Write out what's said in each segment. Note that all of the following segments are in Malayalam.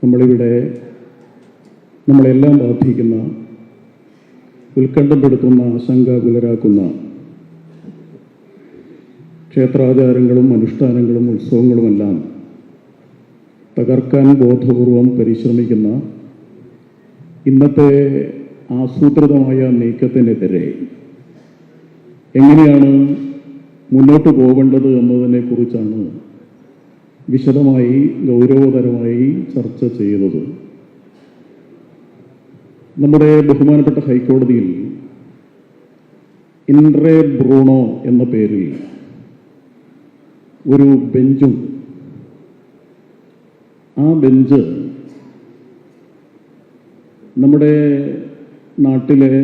നമ്മളിവിടെ നമ്മളെല്ലാം ബാധിക്കുന്ന, ഉത്കണ്ഠപ്പെടുത്തുന്ന, ആശങ്കാകുലരാക്കുന്ന ക്ഷേത്രാചാരങ്ങളും അനുഷ്ഠാനങ്ങളും ഉത്സവങ്ങളുമെല്ലാം തകർക്കാൻ ബോധപൂർവം പരിശ്രമിക്കുന്ന ഇന്നത്തെ ആസൂത്രിതമായ നീക്കത്തിനെതിരെ എങ്ങനെയാണ് മുന്നോട്ട് പോകേണ്ടത് എന്നതിനെക്കുറിച്ചാണ് വിശദമായി ഗൗരവതരമായി ചർച്ച ചെയ്തത്. നമ്മുടെ ബഹുമാനപ്പെട്ട ഹൈക്കോടതിയിൽ ഇൻട്രേ ബ്രൂണോ എന്ന പേരിൽ ഒരു ബെഞ്ചും, ആ ബെഞ്ച് നമ്മുടെ നാട്ടിലെ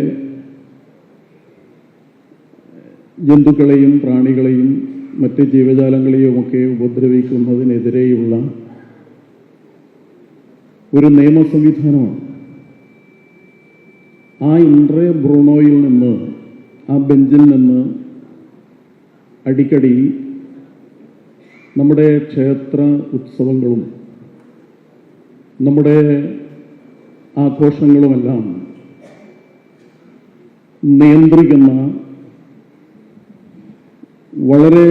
ജന്തുക്കളെയും പ്രാണികളെയും മറ്റ് ജീവജാലങ്ങളെയുമൊക്കെ ഉപദ്രവിക്കുന്നതിനെതിരെയുള്ള ഒരു നിയമ സംവിധാനമാണ്. ആ ഇൻട്രേ ബ്രൂണോയിൽ നിന്ന്, ആ ബെഞ്ചിൽ നിന്ന് അടിക്കടി നമ്മുടെ ക്ഷേത്ര ഉത്സവങ്ങളും നമ്മുടെ ആഘോഷങ്ങളുമെല്ലാം നിയന്ത്രിക്കുന്ന വളരെ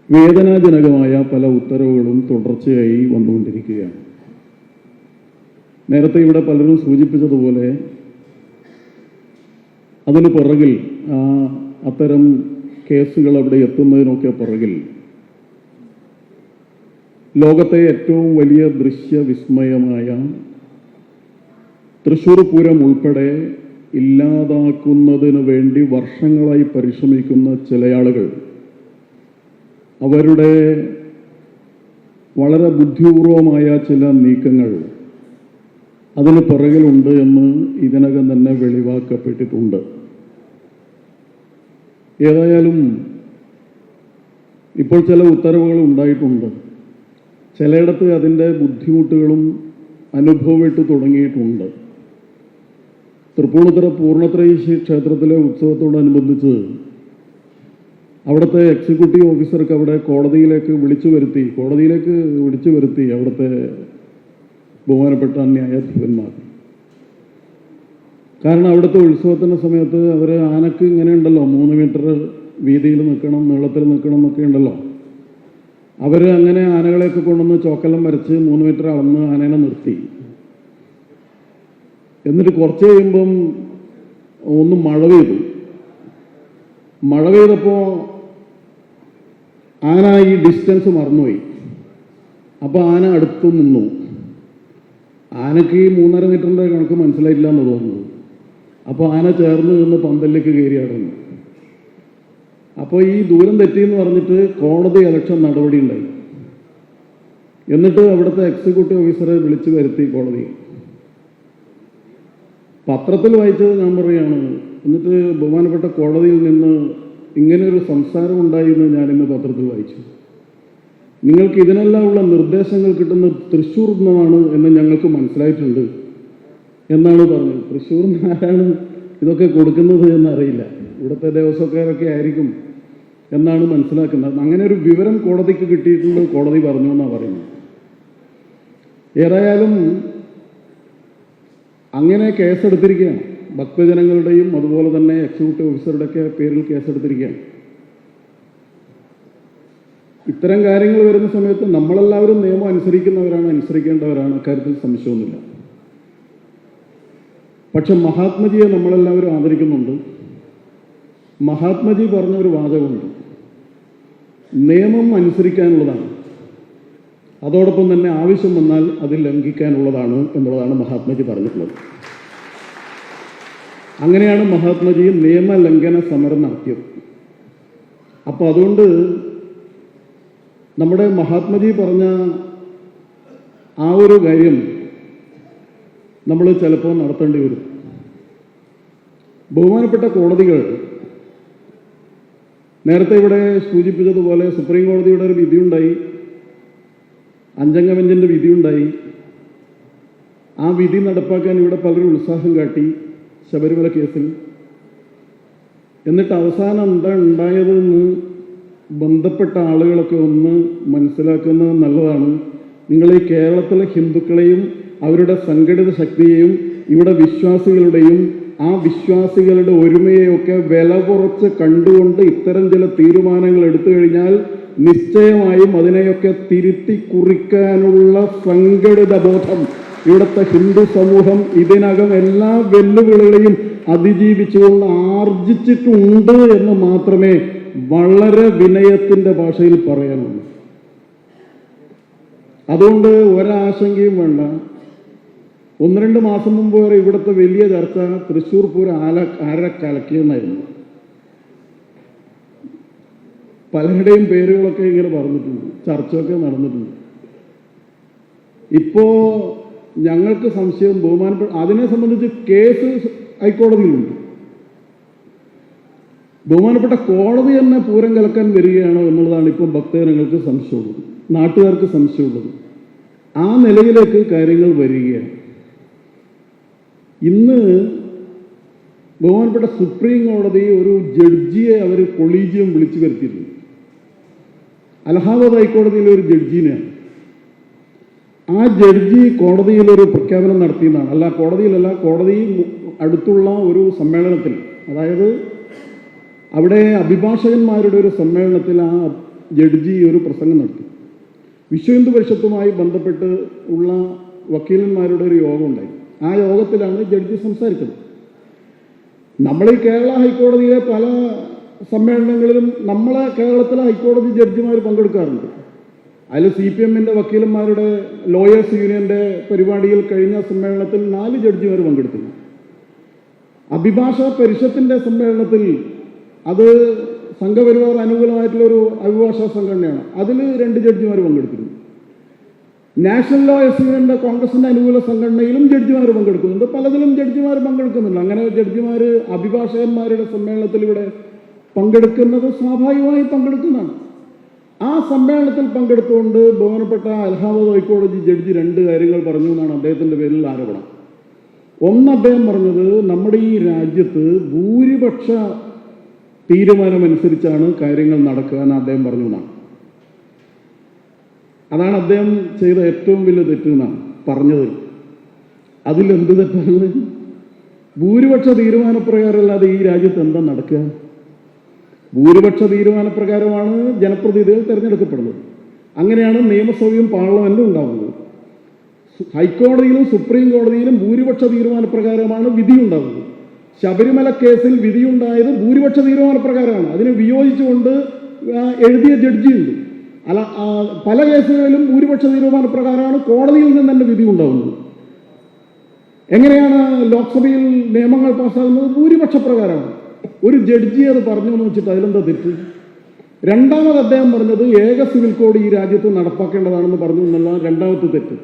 വേദനാജനകമായ പല ഉത്തരവുകളും തുടർച്ചയായി വന്നുകൊണ്ടിരിക്കുകയാണ്. നേരത്തെ ഇവിടെ പലരും സൂചിപ്പിച്ചതുപോലെ അതിന് പുറകിൽ, അത്തരം കേസുകൾ അവിടെ എത്തുന്നതിനൊക്കെ പുറകിൽ ലോകത്തെ ഏറ്റവും വലിയ ദൃശ്യവിസ്മയമായ തൃശ്ശൂർ പൂരം ഉൾപ്പെടെ ഇല്ലാതാക്കുന്നതിന് വേണ്ടി വർഷങ്ങളായി പരിശ്രമിക്കുന്ന ചില ആളുകൾ അവരുടെ വളരെ ബുദ്ധിപൂർവമായ ചില നീക്കങ്ങൾ അതിന് പുറകിലുണ്ട് എന്ന് ഇതിനകം തന്നെ വെളിവാക്കപ്പെട്ടിട്ടുണ്ട്. ഏതായാലും ഇപ്പോൾ ചില ഉത്തരവുകൾ ഉണ്ടായിട്ടുണ്ട്. ചിലയിടത്ത് അതിൻ്റെ ബുദ്ധിമുട്ടുകളും അനുഭവപ്പെട്ടു തുടങ്ങിയിട്ടുണ്ട്. തൃപ്പൂണിത്തുറ പൂർണ്ണത്രയീശ ക്ഷേത്രത്തിലെ ഉത്സവത്തോടനുബന്ധിച്ച് അവിടുത്തെ എക്സിക്യൂട്ടീവ് ഓഫീസർക്ക് അവിടെ കോടതിയിലേക്ക് വിളിച്ചു വരുത്തി അവിടുത്തെ ബഹുമാനപ്പെട്ട ന്യായാധിപന്മാർ. കാരണം അവിടുത്തെ ഉത്സവത്തിൻ്റെ സമയത്ത് അവർ ആനക്ക് ഇങ്ങനെ ഉണ്ടല്ലോ, 3 മീറ്റർ വീതിയിൽ നിൽക്കണം, നീളത്തിൽ നിൽക്കണം എന്നൊക്കെ ഉണ്ടല്ലോ. അവർ അങ്ങനെ ആനകളെയൊക്കെ കൊണ്ടുവന്ന് ചോക്കെല്ലാം വരച്ച് 3 മീറ്റർ അളന്ന് ആനേനെ നിർത്തി. എന്നിട്ട് കുറച്ച് കഴിയുമ്പം ഒന്ന് മഴ പെയ്തപ്പോൾ ആന ഈ ഡിസ്റ്റൻസ് മറന്നുപോയി. അപ്പോൾ ആന അടുത്ത് നിന്നു. ആനയ്ക്ക് ഈ 3.5 മീറ്ററിൻ്റെ കണക്ക് മനസ്സിലായില്ല എന്ന് തോന്നുന്നു. അപ്പോൾ ആന ചേർന്ന് നിന്ന് പന്തലിലേക്ക് കയറി അടങ്ങി. അപ്പോൾ ഈ ദൂരം തെറ്റിയെന്ന് പറഞ്ഞിട്ട് കോടതി ഇലക്ഷൻ നടപടി ഉണ്ടായി. എന്നിട്ട് അവിടുത്തെ എക്സിക്യൂട്ടീവ് ഓഫീസറെ വിളിച്ചു വരുത്തി കോടതി. പത്രത്തിൽ വായിച്ചത് ഞാൻ പറയുകയാണ്. എന്നിട്ട് ബഹുമാനപ്പെട്ട കോടതിയിൽ നിന്ന് ഇങ്ങനെയൊരു സംസാരം ഉണ്ടായി എന്ന് ഞാനിന്ന് പത്രത്തിൽ വായിച്ചു. നിങ്ങൾക്ക് ഇതിനെല്ലാം ഉള്ള നിർദ്ദേശങ്ങൾ കിട്ടുന്ന തൃശ്ശൂർ നിന്നാണ് എന്ന് ഞങ്ങൾക്ക് മനസ്സിലായിട്ടുണ്ട് എന്നാണ് പറഞ്ഞത്. തൃശ്ശൂർ നിന്ന് ആരാണ് ഇതൊക്കെ കൊടുക്കുന്നത് എന്നറിയില്ല, ഇവിടുത്തെ ദേവസ്വക്കാരൊക്കെ ആയിരിക്കും എന്നാണ് മനസ്സിലാക്കുന്നത്. അങ്ങനെ ഒരു വിവരം കോടതിക്ക് കിട്ടിയിട്ടുണ്ട്, കോടതി പറഞ്ഞു എന്നാണ് പറയുന്നത്. ഏതായാലും അങ്ങനെ കേസെടുത്തിരിക്കുകയാണ്. ഭക്തജനങ്ങളുടെയും അതുപോലെ തന്നെ എക്സിക്യൂട്ടീവ് ഓഫീസറുടെയൊക്കെ പേരിൽ കേസെടുത്തിരിക്കുകയാണ്. ഇത്തരം കാര്യങ്ങൾ വരുന്ന സമയത്ത് നമ്മളെല്ലാവരും നിയമം അനുസരിക്കേണ്ടവരാണ്, അക്കാര്യത്തിൽ സംശയമൊന്നുമില്ല. പക്ഷെ മഹാത്മജിയെ നമ്മളെല്ലാവരും ആദരിക്കുന്നുണ്ട്. മഹാത്മജി പറഞ്ഞൊരു വാചകമുണ്ട്, നിയമം അനുസരിക്കാനുള്ളതാണ്, അതോടൊപ്പം തന്നെ ആവശ്യം വന്നാൽ അത് ലംഘിക്കാനുള്ളതാണ് എന്നുള്ളതാണ് മഹാത്മജി പറഞ്ഞിട്ടുള്ളത്. അങ്ങനെയാണ് മഹാത്മജി നിയമലംഘന സമരം നടത്തിയത്. അപ്പോൾ അതുകൊണ്ട് നമ്മുടെ മഹാത്മജി പറഞ്ഞ ആ ഒരു കാര്യം നമ്മൾ ചിലപ്പോൾ നടത്തേണ്ടി വരും. ബഹുമാനപ്പെട്ട കോടതികൾ നേരത്തെ ഇവിടെ സൂചിപ്പിച്ചതുപോലെ സുപ്രീം കോടതിയുടെ ഒരു വിധിയുണ്ടായി, 5 അംഗ ബെഞ്ചിൻ്റെ വിധിയുണ്ടായി. ആ വിധി നടപ്പാക്കാൻ ഇവിടെ പലരും ഉത്സാഹം കാട്ടി ശബരിമല കേസിൽ. എന്നിട്ട് അവസാനം എന്താ ഉണ്ടായതെന്ന് ബന്ധപ്പെട്ട ആളുകളൊക്കെ ഒന്ന് മനസ്സിലാക്കുന്നത് നല്ലതാണ്. നിങ്ങൾ ഈ കേരളത്തിലെ ഹിന്ദുക്കളെയും അവരുടെ സംഘടിത ശക്തിയെയും ഇവിടെ വിശ്വാസികളുടെയും ആ വിശ്വാസികളുടെ ഒരുമയെയൊക്കെ വില കുറച്ച് കണ്ടുകൊണ്ട് ഇത്തരം ചില തീരുമാനങ്ങൾ എടുത്തു കഴിഞ്ഞാൽ നിശ്ചയമായും അതിനെയൊക്കെ തിരുത്തി കുറിക്കാനുള്ള സംഘടിത ബോധം ഇവിടുത്തെ ഹിന്ദു സമൂഹം ഇതിനകം എല്ലാ വെല്ലുവിളികളെയും അതിജീവിച്ചുകൊണ്ട് ആർജിച്ചിട്ടുണ്ട് എന്ന് മാത്രമേ വളരെ വിനയത്തിന്റെ ഭാഷയിൽ പറയാനുള്ളൂ. അതുകൊണ്ട് ഒരാശങ്കയും വേണ്ട. 1-2 മാസം മുമ്പ് വരെ ഇവിടുത്തെ വലിയ ചർച്ച തൃശ്ശൂർ പൂരം ആരെ കലക്കിയെന്നായിരുന്നു. പലരുടെയും പേരുകളൊക്കെ ഇങ്ങനെ പറഞ്ഞിട്ടുണ്ട്, ചർച്ചയൊക്കെ നടന്നിട്ടുണ്ട്. ഇപ്പോ ഞങ്ങൾക്ക് സംശയം ബഹുമാനപ്പെട്ട അതിനെ സംബന്ധിച്ച് കേസ് ഹൈക്കോടതിയിലുണ്ട്. ബഹുമാനപ്പെട്ട കോടതി തന്നെ പൂരം കലക്കാൻ വരികയാണോ എന്നുള്ളതാണ് ഇപ്പോൾ ഭക്തജനങ്ങൾക്ക് സംശയമുള്ളത്, നാട്ടുകാർക്ക് സംശയമുള്ളത്. ആ നിലയിലേക്ക് കാര്യങ്ങൾ വരികയാണ്. ഇന്ന് ബഹുമാനപ്പെട്ട സുപ്രീം കോടതി ഒരു ജഡ്ജിയെ അവർ കൊളീജിയം വിളിച്ചു വരുത്തിയിരുന്നു. അലഹാബാദ് ഹൈക്കോടതിയിലെ ഒരു ജഡ്ജിനെയാണ്. ആ ജഡ്ജി കോടതിയിലൊരു പ്രഖ്യാപനം നടത്തിയതാണ്. അല്ല, കോടതിയിലല്ല, കോടതി അടുത്തുള്ള ഒരു സമ്മേളനത്തിൽ, അതായത് അവിടെ അഭിഭാഷകന്മാരുടെ ഒരു സമ്മേളനത്തിൽ ആ ജഡ്ജി ഒരു പ്രസംഗം നടത്തി. വിശ്വ ഹിന്ദു പരിഷത്തുമായി ബന്ധപ്പെട്ട് ഉള്ള വക്കീലന്മാരുടെ ഒരു യോഗം ഉണ്ടായി. ആ യോഗത്തിലാണ് ജഡ്ജി സംസാരിച്ചത്. നമ്മൾ ഈ കേരള ഹൈക്കോടതിയിലെ പല സമ്മേളനങ്ങളിലും നമ്മളെ കേരളത്തിലെ ഹൈക്കോടതി ജഡ്ജിമാർ പങ്കെടുക്കാറുണ്ട്. അതിൽ CPM-ന്റെ വക്കീലന്മാരുടെ ലോയേഴ്സ് യൂണിയന്റെ പരിപാടിയിൽ കഴിഞ്ഞ സമ്മേളനത്തിൽ 4 ജഡ്ജിമാർ പങ്കെടുത്തിരുന്നു. അഭിഭാഷക പരിഷത്തിന്റെ സമ്മേളനത്തിൽ, അത് സംഘപരിവാർ അനുകൂലമായിട്ടുള്ളൊരു അഭിഭാഷക സംഘടനയാണ്, അതിൽ 2 ജഡ്ജിമാർ പങ്കെടുത്തിരുന്നു. നാഷണൽ ലോയേഴ്സ് യൂണിയന്റെ കോൺഗ്രസിന്റെ അനുകൂല സംഘടനയിലും ജഡ്ജിമാർ പങ്കെടുക്കുന്നുണ്ട്. പലതിലും ജഡ്ജിമാർ പങ്കെടുക്കുന്നുണ്ട്. അങ്ങനെ ജഡ്ജിമാർ അഭിഭാഷകന്മാരുടെ സമ്മേളനത്തിൽ ഇവിടെ പങ്കെടുക്കുന്നത് സ്വാഭാവികമായി പങ്കെടുക്കുന്നതാണ്. ആ സമ്മേളനത്തിൽ പങ്കെടുത്തുകൊണ്ട് ബഹുമാനപ്പെട്ട അലഹാബാദ് ഹൈക്കോടതി ജഡ്ജി 2 കാര്യങ്ങൾ പറഞ്ഞു എന്നാണ് അദ്ദേഹത്തിന്റെ പേരിൽ ആരോപണം. ഒന്ന്, അദ്ദേഹം പറഞ്ഞത് നമ്മുടെ ഈ രാജ്യത്ത് ഭൂരിപക്ഷ തീരുമാനമനുസരിച്ചാണ് കാര്യങ്ങൾ നടക്കുക എന്ന് അദ്ദേഹം പറഞ്ഞു എന്നാണ്. അതാണ് അദ്ദേഹം ചെയ്ത ഏറ്റവും വലിയ തെറ്റ് എന്നാണ് പറഞ്ഞത്. അതിലെന്ത് തെറ്റാണ്? ഭൂരിപക്ഷ തീരുമാനപ്രകാരമല്ലാതെ ഈ രാജ്യത്ത് എന്താ നടക്കുക? ഭൂരിപക്ഷ തീരുമാനപ്രകാരമാണ് ജനപ്രതിനിധികൾ തിരഞ്ഞെടുക്കപ്പെടുന്നത്. അങ്ങനെയാണ് നിയമസഭയും പാർലമെന്റും ഉണ്ടാകുന്നത്. ഹൈക്കോടതിയിലും സുപ്രീം കോടതിയിലും ഭൂരിപക്ഷ തീരുമാനപ്രകാരമാണ് വിധി ഉണ്ടാകുന്നത്. ശബരിമല കേസിൽ വിധിയുണ്ടായത് ഭൂരിപക്ഷ തീരുമാനപ്രകാരമാണ്. അതിനെ വിയോജിച്ചുകൊണ്ട് എഴുതിയ ജഡ്ജിയുണ്ട്. അല്ല, പല കേസുകളിലും ഭൂരിപക്ഷ തീരുമാനപ്രകാരമാണ് കോടതിയിൽ നിന്ന് തന്നെ വിധി ഉണ്ടാകുന്നത്. എങ്ങനെയാണ് ലോക്സഭയിൽ നിയമങ്ങൾ പാസ്സാകുന്നത്? ഭൂരിപക്ഷ പ്രകാരമാണ്. ഒരു ജഡ്ജി അത് പറഞ്ഞു എന്ന് വെച്ചിട്ട് അതിലെന്താ തെറ്റ്? രണ്ടാമത് അദ്ദേഹം പറഞ്ഞത് ഏക സിവിൽ കോഡ് ഈ രാജ്യത്ത് നടപ്പാക്കേണ്ടതാണെന്ന് പറഞ്ഞു എന്നുള്ള രണ്ടാമത്തെ തെറ്റ്.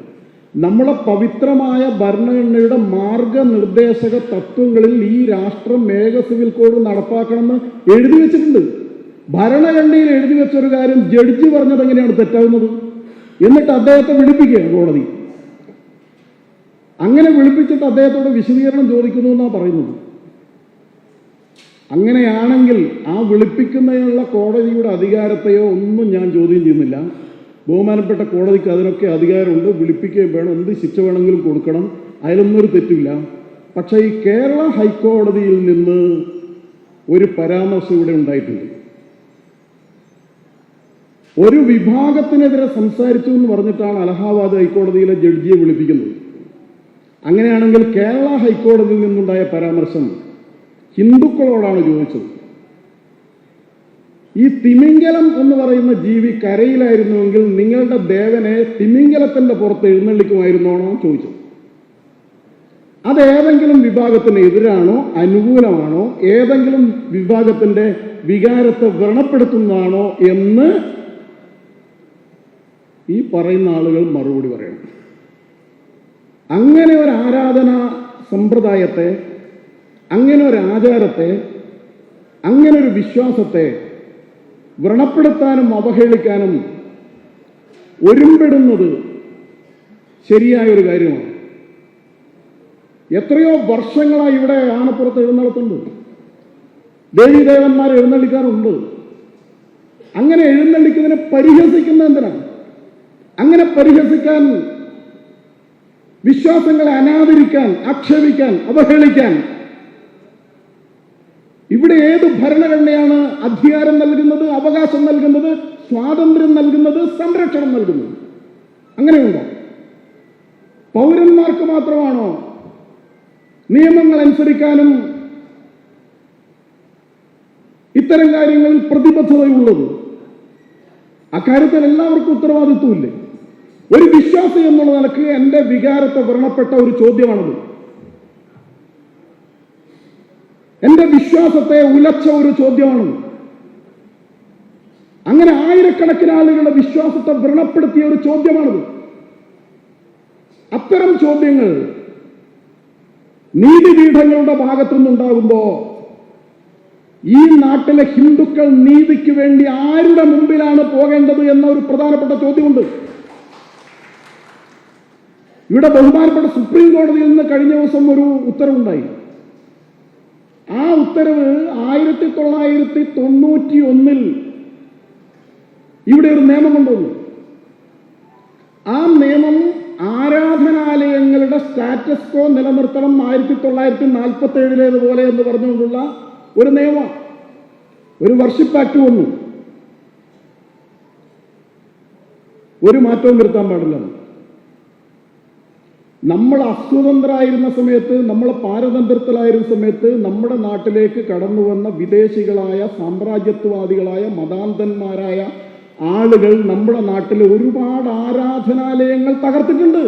നമ്മുടെ പവിത്രമായ ഭരണഘടനയുടെ മാർഗനിർദ്ദേശക തത്വങ്ങളിൽ ഈ രാഷ്ട്രം ഏക സിവിൽ കോഡ് നടപ്പാക്കണമെന്ന് എഴുതി വെച്ചിട്ടുണ്ട്. ഭരണഘടനയിൽ എഴുതി വെച്ചൊരു കാര്യം ജഡ്ജി പറഞ്ഞത് എങ്ങനെയാണ് തെറ്റാവുന്നത്? എന്നിട്ട് അദ്ദേഹത്തെ വിളിപ്പിക്കുക കോടതി. അങ്ങനെ വിളിപ്പിച്ചിട്ട് അദ്ദേഹത്തോട് വിശദീകരണം ചോദിക്കുന്നു എന്നാണ് പറയുന്നത്. അങ്ങനെയാണെങ്കിൽ ആ വിളിപ്പിക്കുന്നതിനുള്ള കോടതിയുടെ അധികാരത്തെയോ ഒന്നും ഞാൻ ചോദ്യം ചെയ്യുന്നില്ല. ബഹുമാനപ്പെട്ട കോടതിക്ക് അതിനൊക്കെ അധികാരമുണ്ട്. വിളിപ്പിക്കുകയും വേണം, എന്ത് ശിക്ഷ വേണമെങ്കിലും കൊടുക്കണം, അതിലൊന്നും ഒരു തെറ്റില്ല. പക്ഷേ ഈ കേരള ഹൈക്കോടതിയിൽ നിന്ന് ഒരു പരാമർശം ഇവിടെ ഉണ്ടായിട്ടുണ്ട്. ഒരു വിഭാഗത്തിനെതിരെ സംസാരിച്ചു എന്ന് പറഞ്ഞിട്ടാണ് അലഹാബാദ് ഹൈക്കോടതിയിലെ ജഡ്ജിയെ വിളിപ്പിക്കുന്നത്. അങ്ങനെയാണെങ്കിൽ കേരള ഹൈക്കോടതിയിൽ നിന്നുണ്ടായ പരാമർശം ഹിന്ദുക്കളോടാണ് ചോദിച്ചത്. ഈ തിമിംഗലം എന്ന് പറയുന്ന ജീവി കരയിലായിരുന്നുവെങ്കിൽ നിങ്ങളുടെ ദേവനെ തിമിംഗലത്തിന്റെ പുറത്ത് എഴുന്നള്ളിക്കുമായിരുന്നോണോ ചോദിച്ചത്. അതേതെങ്കിലും വിഭാഗത്തിന് എതിരാണോ അനുകൂലമാണോ, ഏതെങ്കിലും വിഭാഗത്തിന്റെ വികാരത്തെ വ്രണപ്പെടുത്തുന്നതാണോ എന്ന് ഈ പറയുന്ന ആളുകൾ മറുപടി പറയണം. അങ്ങനെ ഒരു ആരാധനാ സമ്പ്രദായത്തെ, അങ്ങനെ ഒരു ആചാരത്തെ, അങ്ങനെ ഒരു വിശ്വാസത്തെ വ്രണപ്പെടുത്താനും അവഹേളിക്കാനും ഒരുമ്പെടുന്നത് ശരിയായൊരു കാര്യമാണ്. എത്രയോ വർഷങ്ങളായി ഇവിടെ ആനപ്പുറത്ത് എഴുന്നള്ളത്തുണ്ട്, ദേവീദേവന്മാർ എഴുന്നള്ളിക്കാറുണ്ട്. അങ്ങനെ എഴുന്നള്ളിക്കുന്നതിനെ പരിഹസിക്കുന്നത് എന്തിനാണ്? അങ്ങനെ പരിഹസിക്കാൻ, വിശ്വാസങ്ങളെ അനാദരിക്കാൻ, ആക്ഷേപിക്കാൻ, അവഹേളിക്കാൻ ഇവിടെ ഏത് ഭരണഘടനയാണ് അധികാരം നൽകുന്നത്, അവകാശം നൽകുന്നത്, സ്വാതന്ത്ര്യം നൽകുന്നത്, സംരക്ഷണം നൽകുന്നത്? അങ്ങനെയുണ്ടോ? പൗരന്മാർക്ക് മാത്രമാണോ നിയമങ്ങൾ അനുസരിക്കാനും ഇത്തരം കാര്യങ്ങളിൽ പ്രതിബദ്ധതയുള്ളത്? അക്കാര്യത്തിൽ എല്ലാവർക്കും ഉത്തരവാദിത്വമില്ലേ? ഒരു വിശ്വാസി എന്നുള്ള നിലക്ക് എന്റെ വികാരത്തെ വ്രണപ്പെട്ട ഒരു ചോദ്യമാണത്. എന്റെ വിശ്വാസത്തെ ഉലച്ച ഒരു ചോദ്യമാണ്. അങ്ങനെ ആയിരക്കണക്കിന് ആളുകളുടെ വിശ്വാസത്തെ വ്രണപ്പെടുത്തിയ ഒരു ചോദ്യമാണത്. അത്തരം ചോദ്യങ്ങൾ നീതിപീഠങ്ങളുടെ ഭാഗത്തുനിന്നുണ്ടാകുമ്പോ ഈ നാട്ടിലെ ഹിന്ദുക്കൾ നീതിക്ക് വേണ്ടി ആരുടെ മുമ്പിലാണ് പോകേണ്ടത് എന്ന ഒരു പ്രധാനപ്പെട്ട ചോദ്യമുണ്ട്. ഇവിടെ ബഹുമാനപ്പെട്ട സുപ്രീം കോടതിയിൽ നിന്ന് കഴിഞ്ഞ ദിവസം ഒരു ഉത്തരവുണ്ടായി. ആ ഉത്തരവ് 1991 ഇവിടെ ഒരു നിയമം കൊണ്ടുവന്നു. ആ നിയമം ആരാധനാലയങ്ങളുടെ സ്റ്റാറ്റസ് കോ നിലനിർത്തണം, 1947 എന്ന് പറഞ്ഞുകൊണ്ടുള്ള ഒരു നിയമം, ഒരു വർഷിപ്പ് ആക്ട് വന്നു. ഒരു മാറ്റവും വരുത്താൻ പാടില്ല. നമ്മൾ അസ്വതന്ത്രരായിരുന്ന സമയത്ത്, നമ്മൾ പാരതന്ത്ര്യത്തിലായിരുന്ന സമയത്ത് നമ്മുടെ നാട്ടിലേക്ക് കടന്നു വന്ന വിദേശികളായ സാമ്രാജ്യത്വവാദികളായ മതാന്തന്മാരായ ആളുകൾ നമ്മുടെ നാട്ടിലെ ഒരുപാട് ആരാധനാലയങ്ങൾ തകർത്തിട്ടുണ്ട്.